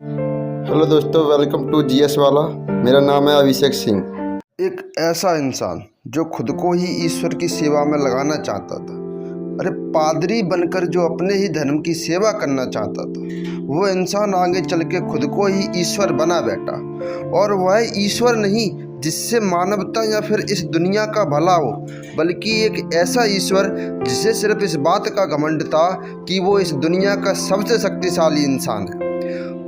Hello दोस्तों, welcome to GS वाला। मेरा नाम है अभिषेक सिंह। एक ऐसा इंसान जो खुद को ही ईश्वर की सेवा में लगाना चाहता था, अरे पादरी बनकर जो अपने ही धर्म की सेवा करना चाहता था, वो इंसान आगे चल के खुद को ही ईश्वर बना बैठा। और वह ईश्वर नहीं जिससे मानवता या फिर इस दुनिया का भला हो, बल्कि एक ऐसा ईश्वर जिसे सिर्फ इस बात का घमंड था कि वो इस दुनिया का सबसे शक्तिशाली इंसान है।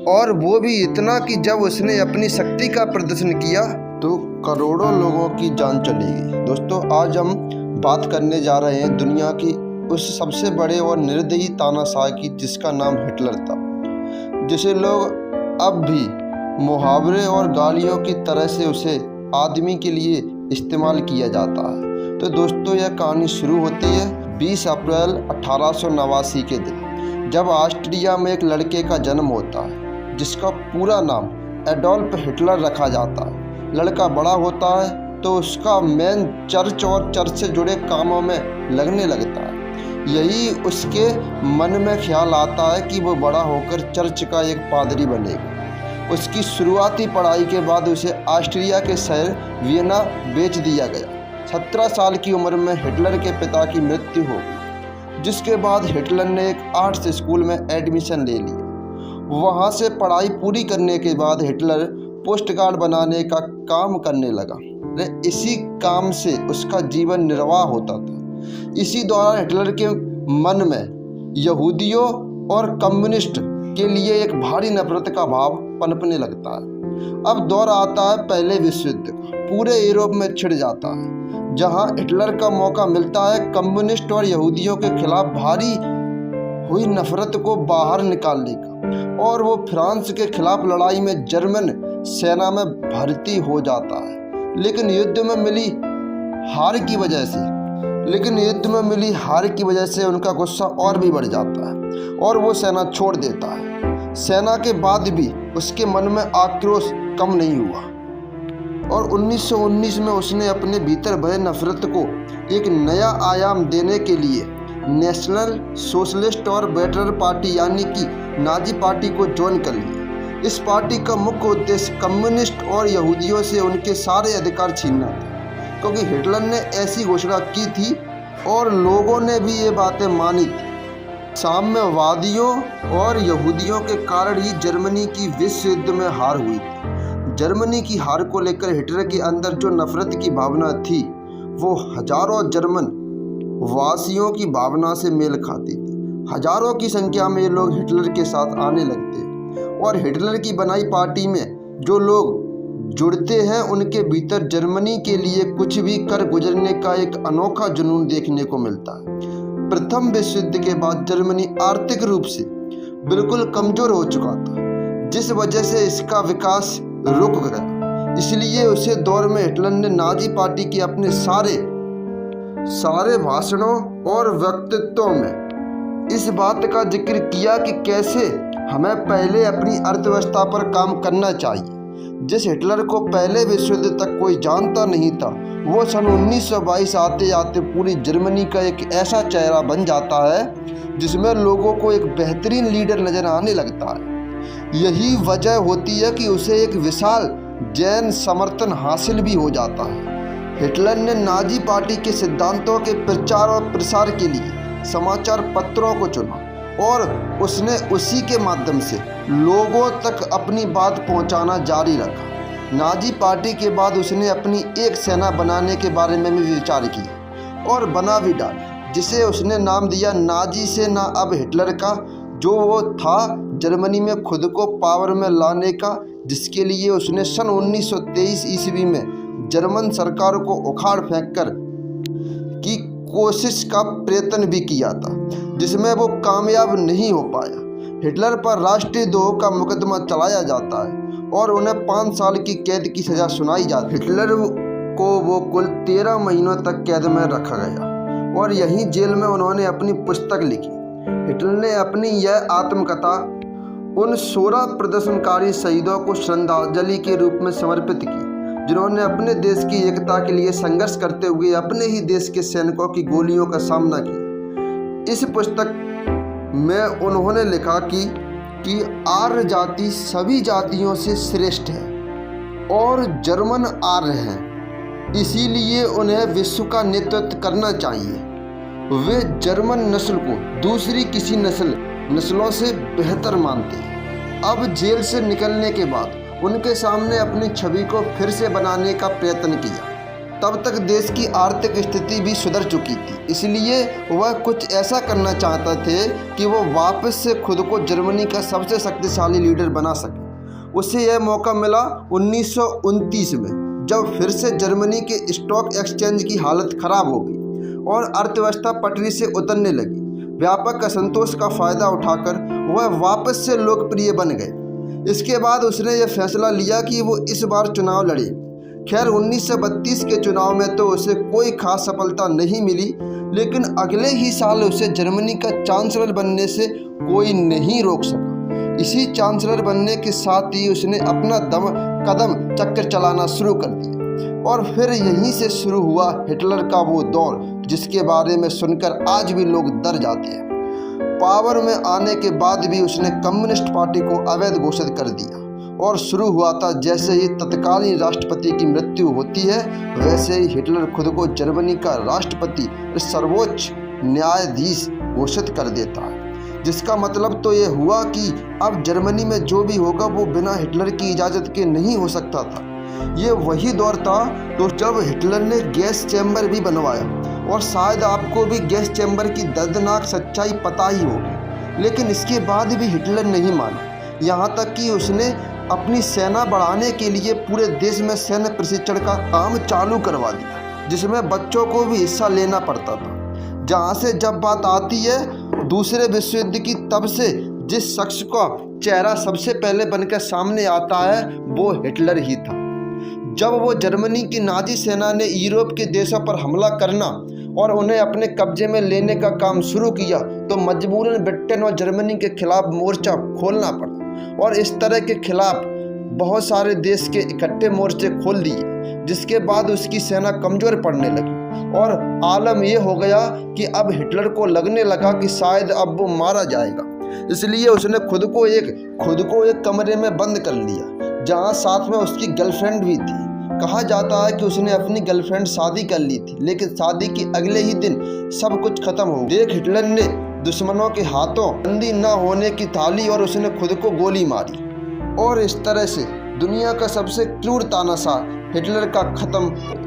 और वो भी इतना कि जब उसने अपनी शक्ति का प्रदर्शन किया तो करोड़ों लोगों की जान चली गई। दोस्तों, आज हम बात करने जा रहे हैं दुनिया की उस सबसे बड़े और निर्दयी तानाशाह की, जिसका नाम हिटलर था, जिसे लोग अब भी मुहावरे और गालियों की तरह से उसे आदमी के लिए इस्तेमाल किया जाता है। तो दोस्तों, यह कहानी शुरू होती है 20 अप्रैल 1889 के दिन, जब ऑस्ट्रिया में एक लड़के का जन्म होता है जिसका पूरा नाम एडोल्फ हिटलर रखा जाता है। लड़का बड़ा होता है तो उसका मेन चर्च और चर्च से जुड़े कामों में लगने लगता है। यही उसके मन में ख्याल आता है कि वो बड़ा होकर चर्च का एक पादरी बनेगा। उसकी शुरुआती पढ़ाई के बाद उसे ऑस्ट्रिया के शहर वियना बेच दिया गया। 17 साल की उम्र में हिटलर के पिता की मृत्यु हो गई, जिसके बाद हिटलर ने एक आर्ट्स स्कूल में एडमिशन ले लिया। वहाँ से पढ़ाई पूरी करने के बाद हिटलर पोस्ट कार्ड बनाने का काम करने लगा। इसी काम से उसका जीवन निर्वाह होता था। इसी दौरान हिटलर के मन में यहूदियों और कम्युनिस्ट के लिए एक भारी नफरत का भाव पनपने लगता है। अब दौर आता है पहले विश्व युद्ध का। पूरे यूरोप में छिड़ जाता है, जहाँ हिटलर का मौका मिलता है कम्युनिस्ट और यहूदियों के खिलाफ भारी हुई नफरत को बाहर निकालने का, और वो फ्रांस के खिलाफ लड़ाई में जर्मन सेना में भर्ती हो जाता है। लेकिन युद्ध में मिली हार की वजह से उनका गुस्सा और भी बढ़ जाता है और वो सेना छोड़ देता है। सेना के बाद भी उसके मन में आक्रोश कम नहीं हुआ और 1919 में उसने अपने भीतर भरे नफरत को एक नया आयाम देने के लिए नेशनल सोशलिस्ट और बेटर पार्टी यानी कि नाजी पार्टी को ज्वाइन कर लिया। इस पार्टी का मुख्य उद्देश्य कम्युनिस्ट और यहूदियों से उनके सारे अधिकार छीनना था, क्योंकि हिटलर ने ऐसी घोषणा की थी और लोगों ने भी ये बातें मानी थी। साम्यवादियों और यहूदियों के कारण ही जर्मनी की विश्व युद्ध में हार हुई थी। जर्मनी की हार को लेकर हिटलर के अंदर जो नफरत की भावना थी, वो हजारों जर्मन वासियों की भावना से मेल खाती थी। हजारों की संख्या में लोग हिटलर के साथ आने लगते और हिटलर की बनाई पार्टी में जो लोग जुड़ते हैं, उनके भीतर जर्मनी के लिए कुछ भी कर गुजरने का एक अनोखा जुनून देखने को मिलता है। प्रथम विश्व युद्ध के बाद जर्मनी आर्थिक रूप से बिल्कुल कमजोर हो चुका था, जिस वजह से इसका विकास रुक गया। इसलिए उसे दौर में हिटलर ने नाजी पार्टी के अपने सारे भाषणों और व्यक्तित्वों में इस बात का जिक्र किया कि कैसे हमें पहले अपनी अर्थव्यवस्था पर काम करना चाहिए। जिस हिटलर को पहले विश्व युद्ध तक कोई जानता नहीं था, वो सन 1922 आते आते पूरी जर्मनी का एक ऐसा चेहरा बन जाता है जिसमें लोगों को एक बेहतरीन लीडर नजर आने लगता है। यही वजह होती है कि उसे एक विशाल जैन समर्थन हासिल भी हो जाता है। हिटलर ने नाजी पार्टी के सिद्धांतों के प्रचार और प्रसार के लिए समाचार पत्रों को चुना और उसने उसी के माध्यम से लोगों तक अपनी बात पहुंचाना जारी रखा। नाजी पार्टी के बाद उसने अपनी एक सेना बनाने के बारे में भी विचार किया और बना भी डाला, जिसे उसने नाम दिया नाजी सेना। अब हिटलर का जो वो था जर्मनी में खुद को पावर में लाने का, जिसके लिए उसने सन 1923 ईस्वी में जर्मन सरकार को उखाड़ फेंककर की कोशिश का प्रयत्न भी किया था, जिसमें वो कामयाब नहीं हो पाया। हिटलर पर राष्ट्रीय द्रोह का मुकदमा चलाया जाता है और उन्हें 5 साल की कैद की सजा सुनाई जाती है। हिटलर को वो कुल 13 महीनों तक कैद में रखा गया और यहीं जेल में उन्होंने अपनी पुस्तक लिखी। हिटलर ने अपनी यह आत्मकथा उन 16 प्रदर्शनकारी शहीदों को श्रद्धांजलि के रूप में समर्पित की, जिन्होंने अपने देश की एकता के लिए संघर्ष करते हुए अपने ही देश के सैनिकों की गोलियों का सामना किया। इस पुस्तक में उन्होंने लिखा कि कि आर्य जाति सभी जातियों से श्रेष्ठ है और जर्मन आर्य हैं, इसीलिए उन्हें विश्व का नेतृत्व करना चाहिए। वे जर्मन नस्ल को दूसरी किसी नस्लों से बेहतर मानते हैं। अब जेल से निकलने के बाद उनके सामने अपनी छवि को फिर से बनाने का प्रयत्न किया। तब तक देश की आर्थिक स्थिति भी सुधर चुकी थी, इसलिए वह कुछ ऐसा करना चाहता थे कि वो वापस से खुद को जर्मनी का सबसे शक्तिशाली लीडर बना सके। उसे यह मौका मिला 1929 में, जब फिर से जर्मनी के स्टॉक एक्सचेंज की हालत खराब हो गई और अर्थव्यवस्था पटरी से उतरने लगी। व्यापक असंतोष का फायदा उठाकर वह वापस से लोकप्रिय बन गए। इसके बाद उसने यह फैसला लिया कि वो इस बार चुनाव लड़े। खैर 1932 के चुनाव में तो उसे कोई खास सफलता नहीं मिली, लेकिन अगले ही साल उसे जर्मनी का चांसलर बनने से कोई नहीं रोक सका। इसी चांसलर बनने के साथ ही उसने अपना कदम चक्कर चलाना शुरू कर दिया और फिर यहीं से शुरू हुआ हिटलर का वो दौर जिसके बारे में सुनकर आज भी लोग डर जाते हैं। पावर में आने के बाद भी उसने कम्युनिस्ट पार्टी को अवैध घोषित कर दिया और शुरू हुआ था जैसे ही तत्कालीन राष्ट्रपति की मृत्यु होती है वैसे ही हिटलर खुद को जर्मनी का राष्ट्रपति, सर्वोच्च न्यायाधीश घोषित कर देता है। जिसका मतलब तो ये हुआ कि अब जर्मनी में जो भी होगा वो बिना हिटलर की इजाज़त के नहीं हो सकता था। ये वही दौर था तो जब हिटलर ने गैस चैम्बर भी बनवाया और शायद आपको भी गैस चैम्बर की दर्दनाक सच्चाई पता ही होगी, लेकिन इसके बाद भी हिटलर नहीं माना। यहाँ तक कि उसने अपनी सेना बढ़ाने के लिए पूरे देश में सैन्य प्रशिक्षण का काम चालू करवा दिया, जिसमें बच्चों को भी हिस्सा लेना पड़ता था। जहाँ से जब बात आती है दूसरे विश्व युद्ध की, तब से जिस शख्स का चेहरा सबसे पहले बनकर सामने आता है वो हिटलर ही था। जब वो जर्मनी की नाजी सेना ने यूरोप के देशों पर हमला करना और उन्हें अपने कब्जे में लेने का काम शुरू किया तो मजबूरन ब्रिटेन और जर्मनी के खिलाफ मोर्चा खोलना पड़ा और इस तरह के खिलाफ बहुत सारे देश के इकट्ठे मोर्चे खोल दिए, जिसके बाद उसकी सेना कमज़ोर पड़ने लगी और आलम यह हो गया कि अब हिटलर को लगने लगा कि शायद अब वो मारा जाएगा। इसलिए उसने खुद को एक कमरे में बंद कर लिया जहाँ साथ में उसकी गर्लफ्रेंड भी थी। कहा जाता है कि उसने अपनी गर्लफ्रेंड शादी कर ली थी, लेकिन शादी के अगले ही दिन सब कुछ खत्म हो गया। हिटलर ने दुश्मनों के हाथों बंदी न होने की थाली और उसने खुद को गोली मारी और इस तरह से दुनिया का सबसे क्रूर तानाशाह हिटलर का खत्म।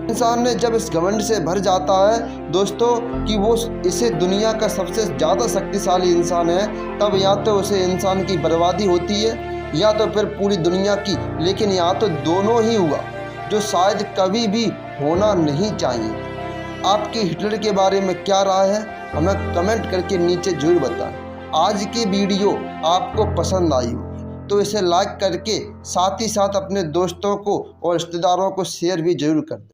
इंसान ने जब इस घमंड से भर जाता है दोस्तों कि वो इसे दुनिया का सबसे ज़्यादा शक्तिशाली इंसान है, तब या तो उसे इंसान की बर्बादी होती है या तो फिर पूरी दुनिया की, लेकिन यहाँ तो दोनों ही हुआ जो शायद कभी भी होना नहीं चाहिए। आपकी हिटलर के बारे में क्या राय है हमें कमेंट करके नीचे जरूर बताएं। आज की वीडियो आपको पसंद आई होगी तो इसे लाइक करके साथ ही साथ अपने दोस्तों को और रिश्तेदारों को शेयर भी जरूर कर दें।